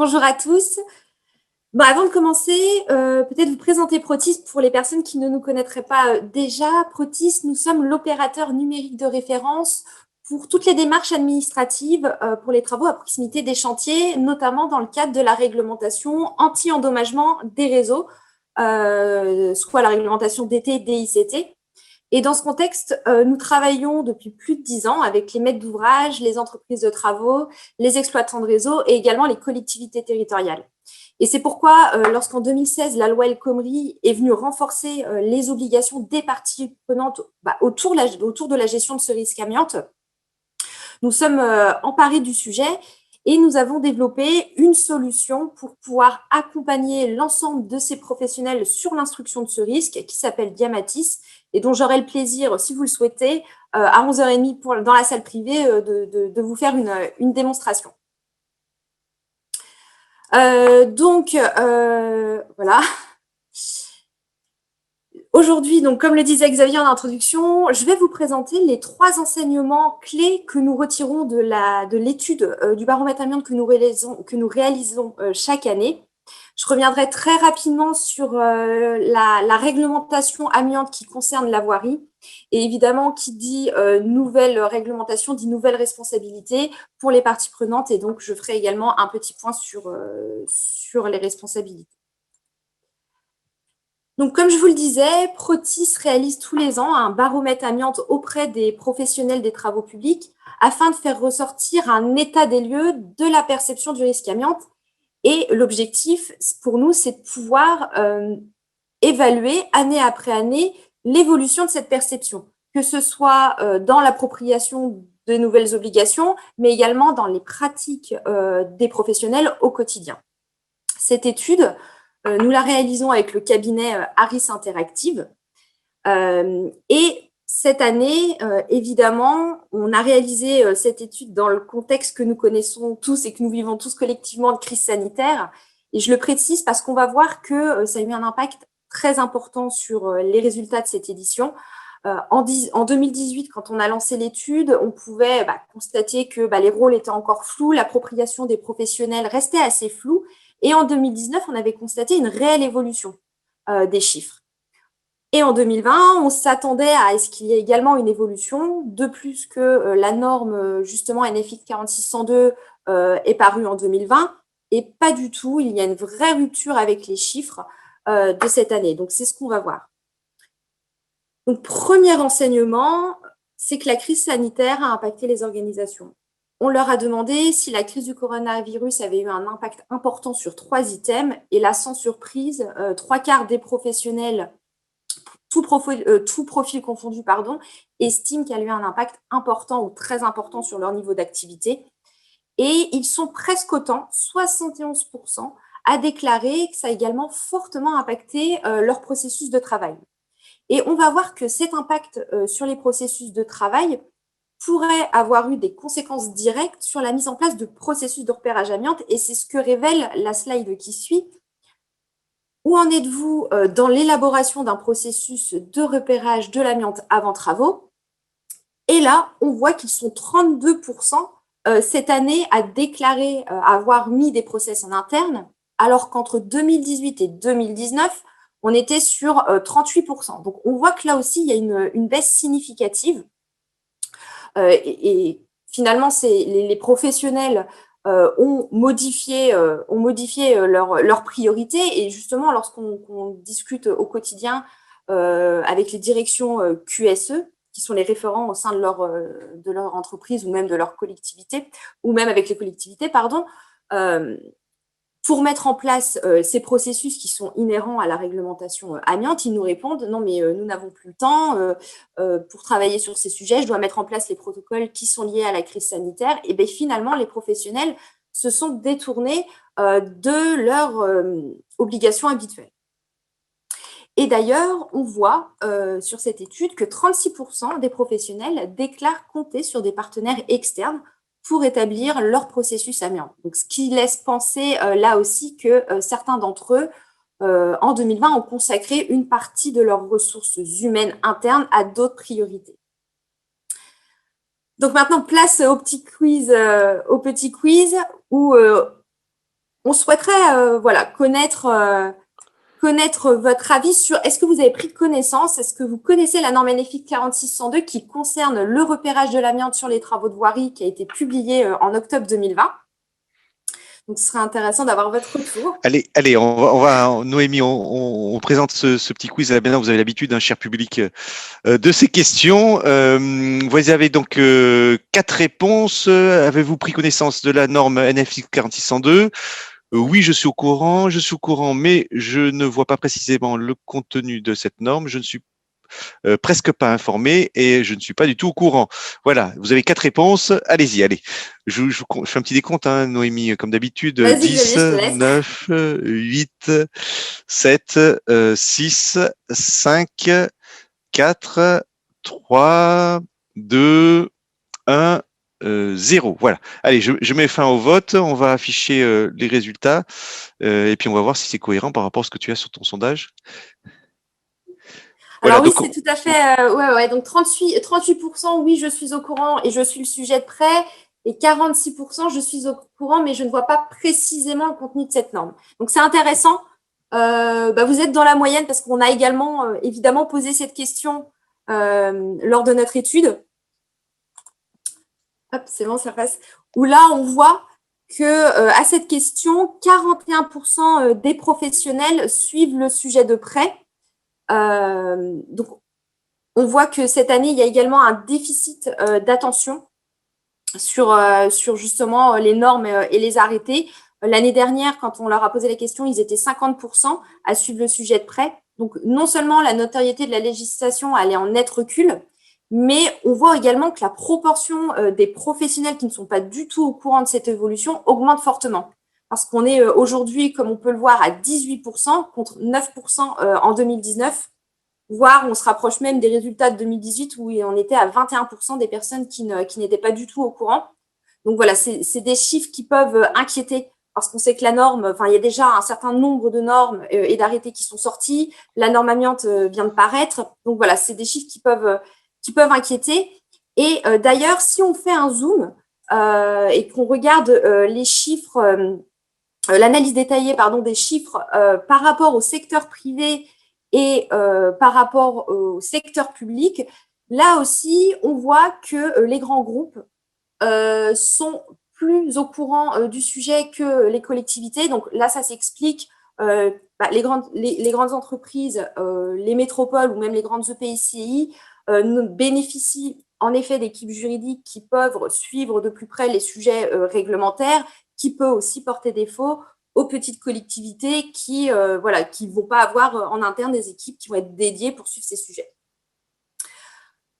Bonjour à tous. Bon, avant de commencer, peut-être vous présenter Protis pour les personnes qui ne nous connaîtraient pas déjà. Protis, nous sommes l'opérateur numérique de référence pour toutes les démarches administratives pour les travaux à proximité des chantiers, notamment dans le cadre de la réglementation anti-endommagement des réseaux, soit la réglementation DT, DICT. Et dans ce contexte, nous travaillons depuis plus de 10 ans avec les maîtres d'ouvrage, les entreprises de travaux, les exploitants de réseau et également les collectivités territoriales. Et c'est pourquoi, lorsqu'en 2016, la loi El Khomri est venue renforcer les obligations des parties prenantes autour de la gestion de ce risque amiante, nous sommes emparés du sujet et nous avons développé une solution pour pouvoir accompagner l'ensemble de ces professionnels sur l'instruction de ce risque qui s'appelle Diamatis et dont j'aurai le plaisir, si vous le souhaitez, à 11h30 dans la salle privée, de vous faire une démonstration. Voilà. Aujourd'hui, donc, comme le disait Xavier en introduction, je vais vous présenter les 3 enseignements clés que nous retirons de l'étude du baromètre amiante que nous réalisons chaque année. Je reviendrai très rapidement sur la réglementation amiante qui concerne la voirie. Et évidemment, qui dit nouvelle réglementation, dit nouvelle responsabilité pour les parties prenantes. Et donc, je ferai également un petit point sur les responsabilités. Donc, comme je vous le disais, Protis réalise tous les ans un baromètre amiante auprès des professionnels des travaux publics afin de faire ressortir un état des lieux de la perception du risque amiante. Et l'objectif, pour nous, c'est de pouvoir évaluer année après année l'évolution de cette perception, que ce soit dans l'appropriation de nouvelles obligations, mais également dans les pratiques des professionnels au quotidien. Cette étude, nous la réalisons avec le cabinet Harris Interactive. Et cette année, évidemment, on a réalisé cette étude dans le contexte que nous connaissons tous et que nous vivons tous collectivement de crise sanitaire. Et je le précise parce qu'on va voir que ça a eu un impact très important sur les résultats de cette édition. En 2018, quand on a lancé l'étude, on pouvait constater que les rôles étaient encore flous, l'appropriation des professionnels restait assez floue. Et en 2019, on avait constaté une réelle évolution des chiffres. Et en 2020, on s'attendait à ce qu'il y ait également une évolution, de plus que la norme, justement, NFX 4602 est parue en 2020. Et pas du tout, il y a une vraie rupture avec les chiffres de cette année. Donc, c'est ce qu'on va voir. Donc, premier enseignement, c'est que la crise sanitaire a impacté les organisations. On leur a demandé si la crise du coronavirus avait eu un impact important sur 3 items. Et là, sans surprise, 3/4 des professionnels, tout profil confondu, estiment qu'elle a eu un impact important ou très important sur leur niveau d'activité. Et ils sont presque autant, 71%, à déclarer que ça a également fortement impacté leur processus de travail. Et on va voir que cet impact sur les processus de travail pourrait avoir eu des conséquences directes sur la mise en place de processus de repérage amiante. Et c'est ce que révèle la slide qui suit. Où en êtes-vous dans l'élaboration d'un processus de repérage de l'amiante avant travaux? Et là, on voit qu'ils sont 32% cette année à déclarer avoir mis des process en interne, alors qu'entre 2018 et 2019, on était sur 38%. Donc, on voit que là aussi, il y a une baisse significative. Et finalement, les professionnels ont modifié leurs priorités. Et justement, lorsqu'on discute au quotidien avec les directions QSE, qui sont les référents au sein de leur entreprise ou même de leur collectivité, ou même avec les collectivités, pour mettre en place ces processus qui sont inhérents à la réglementation amiante, ils nous répondent « Non, mais nous n'avons plus le temps pour travailler sur ces sujets, je dois mettre en place les protocoles qui sont liés à la crise sanitaire. » Et bien finalement, les professionnels se sont détournés de leurs obligations habituelles. Et d'ailleurs, on voit sur cette étude que 36% des professionnels déclarent compter sur des partenaires externes pour établir leur processus amiante. Donc, ce qui laisse penser là aussi que certains d'entre eux, en 2020, ont consacré une partie de leurs ressources humaines internes à d'autres priorités. Donc maintenant, place au petit quiz où On souhaiterait voilà, connaître votre avis sur est-ce que vous avez pris connaissance, est-ce que vous connaissez la norme NFI 4602 qui concerne le repérage de l'amiante sur les travaux de voirie qui a été publiée en octobre 2020. Donc, ce serait intéressant d'avoir votre retour. Allez, Noémie, on présente ce petit quiz. Maintenant, vous avez l'habitude, cher public, de ces questions. Vous avez donc 4 réponses. Avez-vous pris connaissance de la norme NFI 4602 ? Oui, je suis au courant, mais je ne vois pas précisément le contenu de cette norme. Je ne suis presque pas informé et je ne suis pas du tout au courant. Voilà, vous avez 4 réponses. Allez-y, allez. Je fais un petit décompte, Noémie, comme d'habitude. Vas-y, 10, Xavier, je te laisse. 9, 8, 7, 6, 5, 4, 3, 2, 1, 0. Voilà. Allez, je mets fin au vote. On va afficher les résultats et puis on va voir si c'est cohérent par rapport à ce que tu as sur ton sondage. Voilà, Alors oui, donc, c'est tout à fait. Ouais. Donc 38%, oui, je suis au courant et je suis le sujet de près. Et 46%, je suis au courant, mais je ne vois pas précisément le contenu de cette norme. Donc c'est intéressant. Vous êtes dans la moyenne parce qu'on a également évidemment posé cette question lors de notre étude. Hop, c'est bon, ça passe. Où là, on voit que à cette question, 41% des professionnels suivent le sujet de près. Donc, on voit que cette année, il y a également un déficit d'attention sur justement les normes et les arrêtés. L'année dernière, quand on leur a posé la question, ils étaient 50% à suivre le sujet de près. Donc, non seulement la notoriété de la législation allait en net recul, mais on voit également que la proportion des professionnels qui ne sont pas du tout au courant de cette évolution augmente fortement. Parce qu'on est aujourd'hui, comme on peut le voir, à 18% contre 9% en 2019, voire on se rapproche même des résultats de 2018 où on était à 21% des personnes qui n'étaient pas du tout au courant. Donc voilà, c'est des chiffres qui peuvent inquiéter parce qu'on sait que la norme, enfin, il y a déjà un certain nombre de normes et d'arrêtés qui sont sortis. La norme amiante vient de paraître. Donc voilà, c'est des chiffres qui peuvent inquiéter. Et d'ailleurs, si on fait un zoom et qu'on regarde les chiffres, l'analyse détaillée des chiffres par rapport au secteur privé et par rapport au secteur public, là aussi, on voit que les grands groupes sont plus au courant du sujet que les collectivités. Donc là, ça s'explique. Les grandes entreprises, les métropoles ou même les grandes EPCI bénéficient en effet d'équipes juridiques qui peuvent suivre de plus près les sujets réglementaires, qui peut aussi porter défaut aux petites collectivités qui vont pas avoir en interne des équipes qui vont être dédiées pour suivre ces sujets.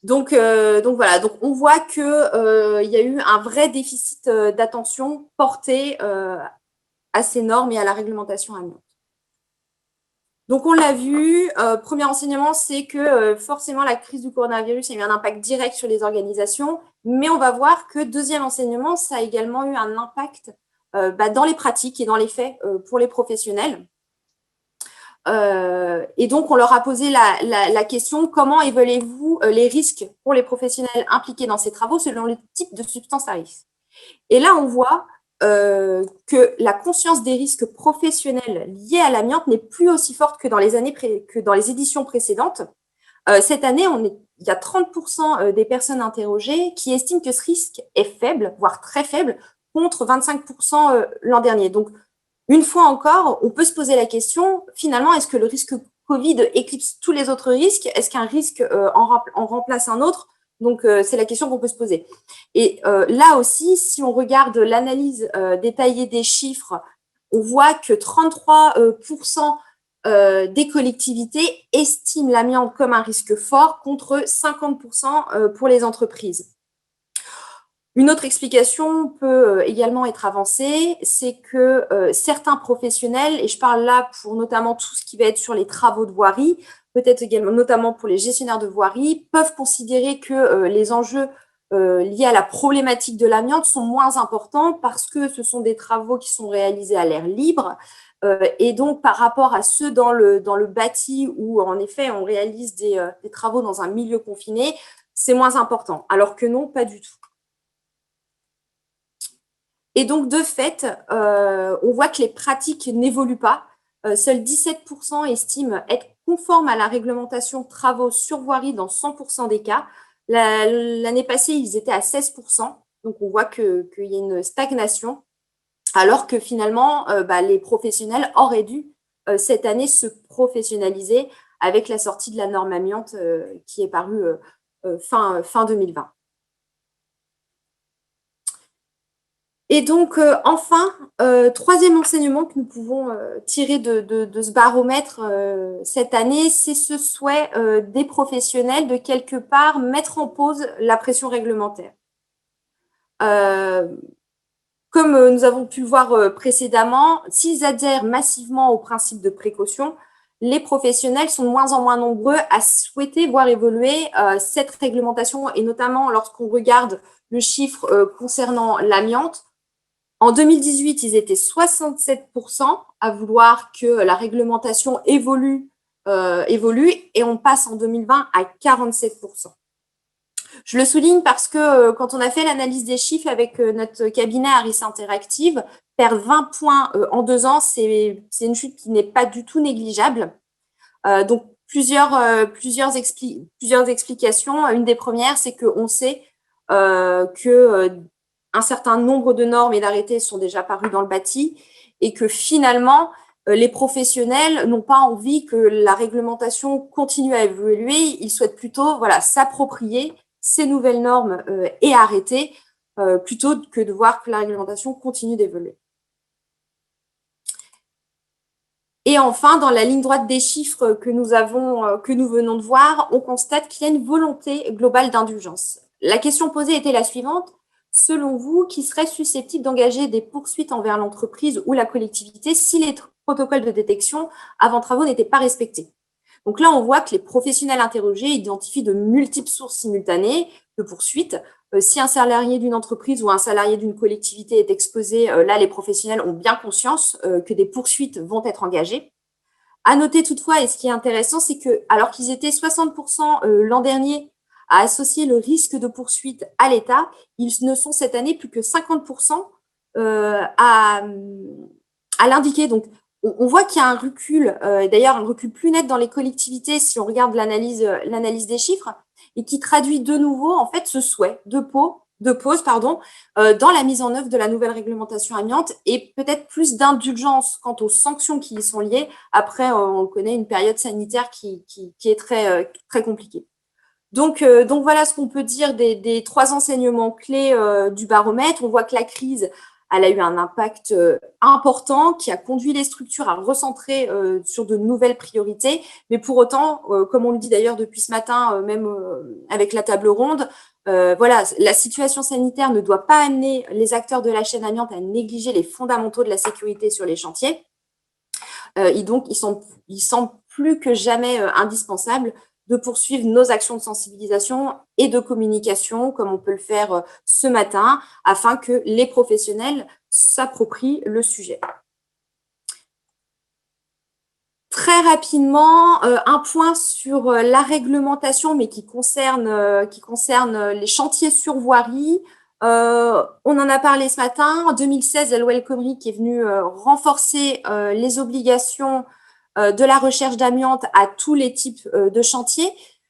Donc voilà, donc on voit que il y a eu un vrai déficit d'attention porté à ces normes et à la réglementation amiante. Donc on l'a vu, premier enseignement, c'est que forcément la crise du coronavirus a eu un impact direct sur les organisations, mais on va voir que deuxième enseignement, ça a également eu un impact dans les pratiques et dans les faits pour les professionnels. Et donc, on leur a posé la question, comment évaluez-vous les risques pour les professionnels impliqués dans ces travaux selon le type de substance à risque? Et là, on voit que la conscience des risques professionnels liés à l'amiante n'est plus aussi forte que dans les éditions précédentes. Cette année, il y a 30% des personnes interrogées qui estiment que ce risque est faible, voire très faible, contre 25% l'an dernier. Donc, une fois encore, on peut se poser la question, finalement, est-ce que le risque Covid éclipse tous les autres risques? Est-ce qu'un risque en remplace un autre? Donc, c'est la question qu'on peut se poser. Et là aussi, si on regarde l'analyse détaillée des chiffres, on voit que 33% des collectivités estiment l'amiante comme un risque fort contre 50% pour les entreprises. Une autre explication peut également être avancée, c'est que certains professionnels, et je parle là pour notamment tout ce qui va être sur les travaux de voirie, peut-être également notamment pour les gestionnaires de voirie, peuvent considérer que les enjeux liés à la problématique de l'amiante sont moins importants parce que ce sont des travaux qui sont réalisés à l'air libre. Et donc, par rapport à ceux dans le bâti où, en effet, on réalise des travaux dans un milieu confiné, c'est moins important. Alors que non, pas du tout. Et donc, de fait, on voit que les pratiques n'évoluent pas. Seuls 17% estiment être conformes à la réglementation travaux sur voirie dans 100% des cas. L'année passée, ils étaient à 16%. Donc, on voit qu'il y a une stagnation, alors que finalement, les professionnels auraient dû cette année se professionnaliser avec la sortie de la norme amiante qui est parue fin 2020. Et donc, enfin, troisième enseignement que nous pouvons tirer de ce baromètre cette année, c'est ce souhait des professionnels de quelque part mettre en pause la pression réglementaire. Comme nous avons pu le voir précédemment, s'ils adhèrent massivement au principe de précaution, les professionnels sont de moins en moins nombreux à souhaiter voir évoluer cette réglementation, et notamment lorsqu'on regarde le chiffre concernant l'amiante. En 2018, ils étaient 67% à vouloir que la réglementation évolue, et on passe en 2020 à 47%. Je le souligne parce que quand on a fait l'analyse des chiffres avec notre cabinet Harris Interactive, perdre 20 points en 2 ans, c'est une chute qui n'est pas du tout négligeable. Donc, plusieurs explications. Une des premières, c'est qu'on sait que un certain nombre de normes et d'arrêtés sont déjà parus dans le bâti et que finalement, les professionnels n'ont pas envie que la réglementation continue à évoluer. Ils souhaitent plutôt s'approprier ces nouvelles normes et arrêter plutôt que de voir que la réglementation continue d'évoluer. Et enfin, dans la ligne droite des chiffres que nous venons de voir, on constate qu'il y a une volonté globale d'indulgence. La question posée était la suivante. Selon vous, qui serait susceptible d'engager des poursuites envers l'entreprise ou la collectivité si les protocoles de détection avant travaux n'étaient pas respectés? Donc là, on voit que les professionnels interrogés identifient de multiples sources simultanées de poursuites. Si un salarié d'une entreprise ou un salarié d'une collectivité est exposé, là, les professionnels ont bien conscience que des poursuites vont être engagées. À noter toutefois, et ce qui est intéressant, c'est que alors qu'ils étaient 60% l'an dernier à associer le risque de poursuite à l'État, ils ne sont cette année plus que 50% à l'indiquer. Donc, on voit qu'il y a un recul, d'ailleurs un recul plus net dans les collectivités si on regarde l'analyse des chiffres, et qui traduit de nouveau en fait ce souhait de pause dans la mise en œuvre de la nouvelle réglementation amiante et peut-être plus d'indulgence quant aux sanctions qui y sont liées. Après, on connaît une période sanitaire qui est très compliquée. Donc voilà ce qu'on peut dire des 3 enseignements clés du baromètre. On voit que la crise, elle a eu un impact important qui a conduit les structures à recentrer sur de nouvelles priorités. Mais pour autant, comme on le dit d'ailleurs depuis ce matin, même avec la table ronde, la situation sanitaire ne doit pas amener les acteurs de la chaîne amiante à négliger les fondamentaux de la sécurité sur les chantiers. Et donc, il semble plus que jamais indispensable de poursuivre nos actions de sensibilisation et de communication, comme on peut le faire ce matin, afin que les professionnels s'approprient le sujet. Très rapidement, un point sur la réglementation, mais qui concerne les chantiers sur voirie. On en a parlé ce matin. En 2016, la loi El Khomri qui est venue renforcer les obligations de la recherche d'amiante à tous les types de chantiers.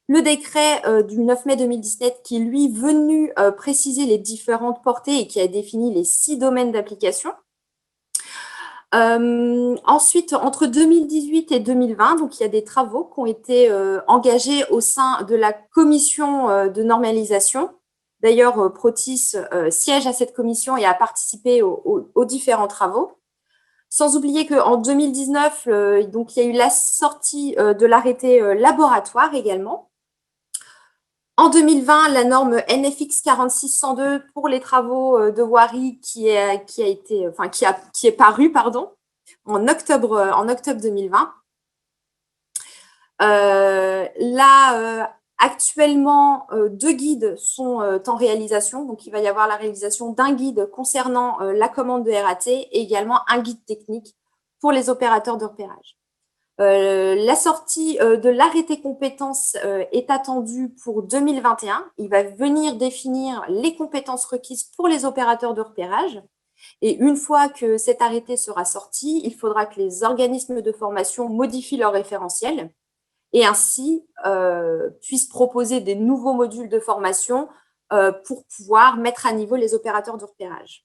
Le décret du 9 mai 2017 qui, lui, est venu préciser les différentes portées et qui a défini les 6 domaines d'application. Ensuite, entre 2018 et 2020, donc il y a des travaux qui ont été engagés au sein de la commission de normalisation. D'ailleurs, Protis siège à cette commission et a participé aux différents travaux. Sans oublier qu'en 2019, donc, il y a eu la sortie de l'arrêté laboratoire également. En 2020, la norme NFX 4602 pour les travaux de voirie qui est parue, en octobre 2020. Actuellement, 2 guides sont en réalisation. Donc, il va y avoir la réalisation d'un guide concernant la commande de RAT et également un guide technique pour les opérateurs de repérage. La sortie de l'arrêté compétences est attendue pour 2021. Il va venir définir les compétences requises pour les opérateurs de repérage. Et une fois que cet arrêté sera sorti, il faudra que les organismes de formation modifient leur référentiel et ainsi puissent proposer des nouveaux modules de formation pour pouvoir mettre à niveau les opérateurs de repérage.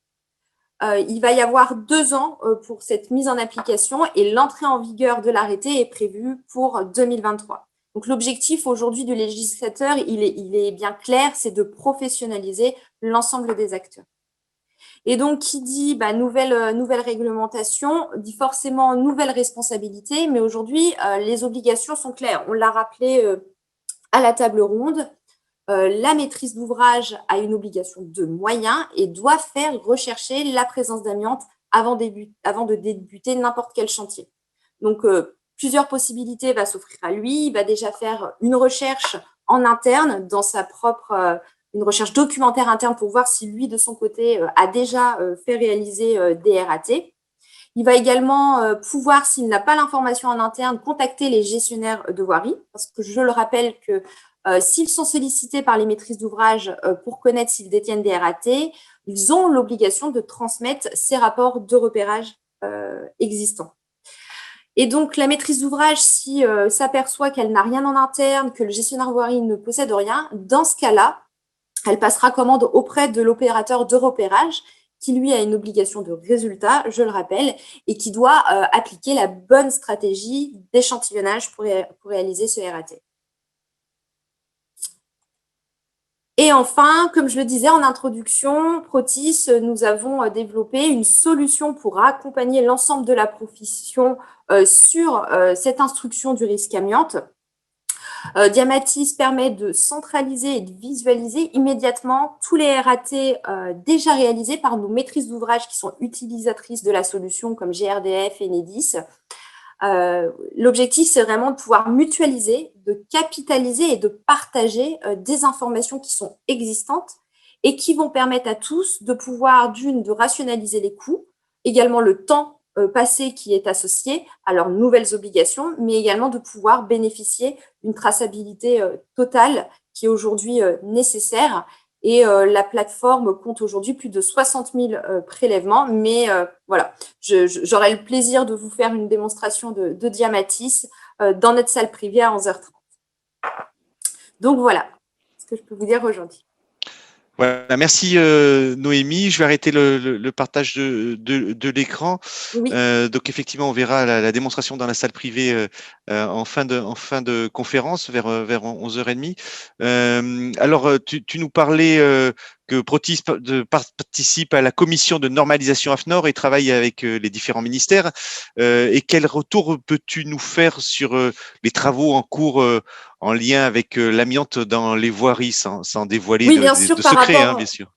Il va y avoir 2 ans pour cette mise en application et l'entrée en vigueur de l'arrêté est prévue pour 2023. Donc l'objectif aujourd'hui du législateur, il est bien clair, c'est de professionnaliser l'ensemble des acteurs. Et donc, qui dit nouvelle réglementation, dit forcément nouvelle responsabilité, mais aujourd'hui, les obligations sont claires. On l'a rappelé à la table ronde, la maîtrise d'ouvrage a une obligation de moyens et doit faire rechercher la présence d'amiante avant de débuter n'importe quel chantier. Donc, plusieurs possibilités va s'offrir à lui. Il va déjà faire une recherche en interne dans sa propre une recherche documentaire interne pour voir si lui, de son côté, a déjà fait réaliser des RAT. Il va également pouvoir, s'il n'a pas l'information en interne, contacter les gestionnaires de voirie, parce que je le rappelle que s'ils sont sollicités par les maîtrises d'ouvrage pour connaître s'ils détiennent des RAT, ils ont l'obligation de transmettre ces rapports de repérage existants. Et donc, la maîtrise d'ouvrage, si s'aperçoit qu'elle n'a rien en interne, que le gestionnaire de voirie ne possède rien, dans ce cas-là, elle passera commande auprès de l'opérateur de repérage qui, lui, a une obligation de résultat, je le rappelle, et qui doit appliquer la bonne stratégie d'échantillonnage pour réaliser ce RAT. Et enfin, comme je le disais en introduction, Protis, nous avons développé une solution pour accompagner l'ensemble de la profession sur cette instruction du risque amiante. Diamatis permet de centraliser et de visualiser immédiatement tous les RAT déjà réalisés par nos maîtrises d'ouvrage qui sont utilisatrices de la solution comme GRDF et Enedis. L'objectif, c'est vraiment de pouvoir mutualiser, de capitaliser et de partager des informations qui sont existantes et qui vont permettre à tous de pouvoir, de rationaliser les coûts, également le temps passé qui est associé à leurs nouvelles obligations, mais également de pouvoir bénéficier d'une traçabilité totale qui est aujourd'hui nécessaire. Et la plateforme compte aujourd'hui plus de 60 000 prélèvements, mais voilà, j'aurai le plaisir de vous faire une démonstration de Diamatis dans notre salle privée à 11h30. Donc voilà ce que je peux vous dire aujourd'hui. Voilà, merci Noémie. Je vais arrêter le partage de l'écran. Oui. Donc effectivement, on verra la démonstration dans la salle privée en fin de conférence vers 11h30. Alors, tu nous parlais que Protis participe à la commission de normalisation AFNOR et travaille avec les différents ministères. Et quel retour peux-tu nous faire sur les travaux en cours en lien avec l'amiante dans les voiries, sans dévoiler de secrets, hein, bien sûr.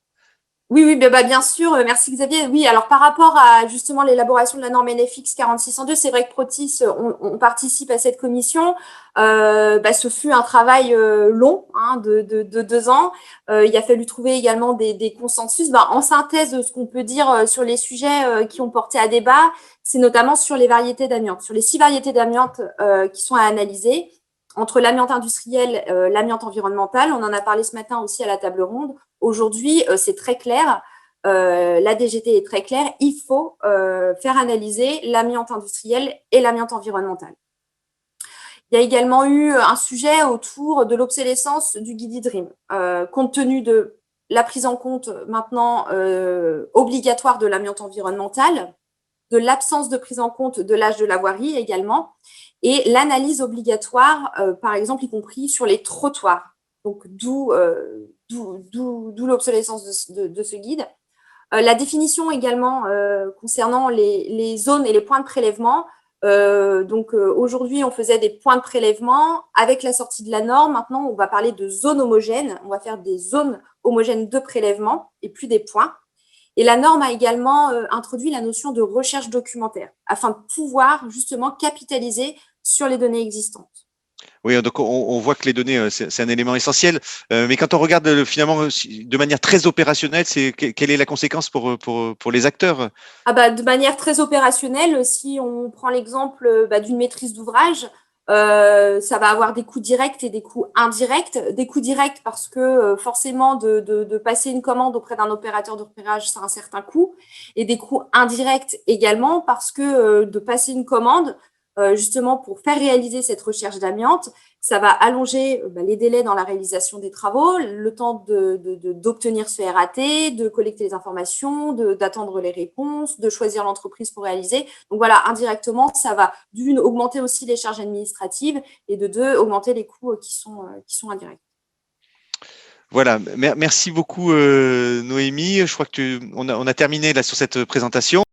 Oui, bien sûr. Merci Xavier. Oui, alors par rapport à justement l'élaboration de la norme NFX 4602, c'est vrai que Protis, on participe à cette commission. Ce fut un travail long, de 2 ans. Il a fallu trouver également des consensus. En synthèse, ce qu'on peut dire sur les sujets qui ont porté à débat, c'est notamment sur les variétés d'amiante, sur les 6 variétés d'amiante qui sont à analyser. Entre l'amiante industrielle, l'amiante environnementale, on en a parlé ce matin aussi à la table ronde. Aujourd'hui, c'est très clair, la DGT est très claire, il faut faire analyser l'amiante industrielle et l'amiante environnementale. Il y a également eu un sujet autour de l'obsolescence du guide Dream. Compte tenu de la prise en compte maintenant obligatoire de l'amiante environnementale, de l'absence de prise en compte de l'âge de la voirie également, et l'analyse obligatoire, par exemple, y compris sur les trottoirs. Donc, d'où l'obsolescence de ce guide. La définition également concernant les zones et les points de prélèvement. Aujourd'hui, on faisait des points de prélèvement. Avec la sortie de la norme, maintenant, on va parler de zones homogènes. On va faire des zones homogènes de prélèvement et plus des points. Et la norme a également introduit la notion de recherche documentaire afin de pouvoir justement capitaliser sur les données existantes. Oui, donc on voit que les données, c'est un élément essentiel. Mais quand on regarde finalement de manière très opérationnelle, quelle est la conséquence pour les acteurs? De manière très opérationnelle, si on prend l'exemple d'une maîtrise d'ouvrage, Ça va avoir des coûts directs et des coûts indirects. Des coûts directs parce que forcément, de passer une commande auprès d'un opérateur de repérage, ça a un certain coût. Et des coûts indirects également parce que de passer une commande, justement pour faire réaliser cette recherche d'amiante, ça va allonger les délais dans la réalisation des travaux, le temps d'obtenir ce RAT, de collecter les informations, d'attendre les réponses, de choisir l'entreprise pour réaliser. Donc voilà, indirectement, ça va d'une augmenter aussi les charges administratives et de deux augmenter les coûts qui sont indirects. Voilà, merci beaucoup Noémie. Je crois que on a terminé là sur cette présentation.